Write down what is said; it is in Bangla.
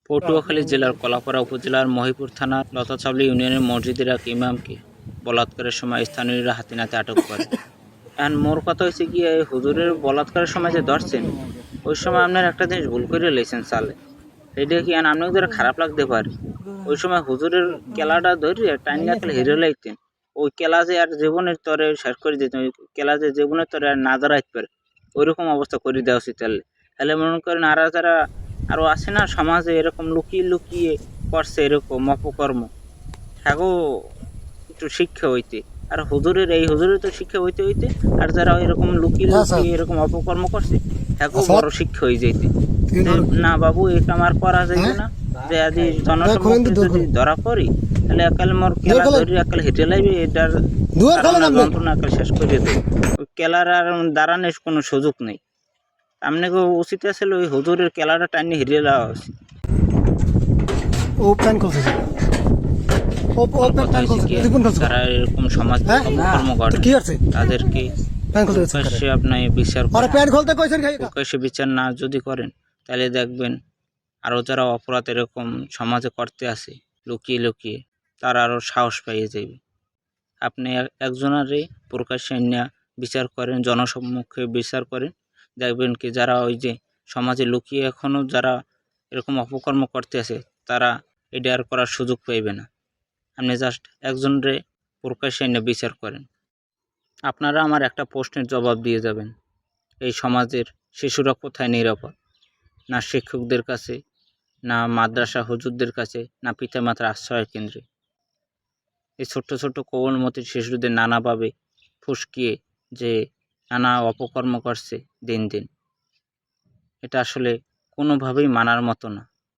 পটুয়াখালী জেলার কলাপাড়া উপজেলার মহিপুর থানার লতাছাবলী ইউনিয়নের মসজিদের এক ইমামকে বলাৎকারের সময় স্থানীয়রা হাতে আটক করে। এখন মোর কথা হয়েছে কি, এই হুজুরের বলাৎকারের সময় যে ধরছেন, ওই সময় আপনার একটা জিনিস ভুল করে লেছেন চালে, এটা কি আপনাকে ধরে খারাপ লাগতে পারে। ওই সময় হুজুরের কেলাটা ধরে টাইনিয়া খেলে হিরে লাইতেন, ওই কেলা যে আর জীবনের তরে শেষ করে দিতেন, ওই কেলা যে জীবনের তরে আর না দাঁড়াইতে পারে, ওইরকম অবস্থা করে দেওয়া উচিত। তাহলে মনে করেন আর যারা আরও আছে না সমাজে এরকম লুকিয়ে লুকিয়ে করছে এরকম অপকর্ম, হ্যাগো একটু শিক্ষা হইতে। আর হুজুরের তো শিক্ষা হইতে হইতে, আর যারা এরকম লুকিয়ে লুকিয়ে এরকম অপকর্ম করছে হ্যাগো বড় শিক্ষা হয়ে যাইতে। না বাবু, এটা আমার করা যাইবে না, যে আজ জনসম্মুখে যদি ধরা পড়ি তাহলে একাল মোর কেলা ধরি একাল হেঁটে লাইবে, এটার যন্ত্রণা একাল শেষ করে দেবে। ওই কেলার আর দাঁড়ানোর কোনো সুযোগ নেই। আপনাকে উচিত আসলে ওই হুজুরের কেলাটা টাইনে হিরিয়ে দেওয়া উচিত। তারা এরকম সমাজ কর্ম করে তাদেরকে আপনার বিচার না যদি করেন, তাহলে দেখবেন আরও যারা অপরাধ এরকম সমাজে করতে আসে লুকিয়ে লুকিয়ে, তারা আরও সাহস পাইয়ে যাবে। আপনি একজনারে প্রকাশ্যে বিচার করেন, জনসম্মুখে বিচার করেন, দেখবেন কি যারা ওই যে সমাজে লুকিয়ে এখনও যারা এরকম অপকর্ম করতে আছে, তারা এটা আর করার সুযোগ পাইবে না। আপনি জাস্ট একজনরে প্রকাশ্যে বিচার করেন। আপনারা আমার একটা প্রশ্নের জবাব দিয়ে যাবেন, এই সমাজের শিশুরা কোথায় নিরাপদ? না শিক্ষকদের কাছে, না মাদ্রাসা হুজুরদের কাছে, না পিতামাতার আশ্রয় কেন্দ্রে। এই ছোট্ট ছোট্ট কোমলমতির শিশুদের নানাভাবে ফুসকিয়ে যে নানা অপকর্ম করছে দিন দিন, এটা আসলে কোনোভাবেই মানার মতো না।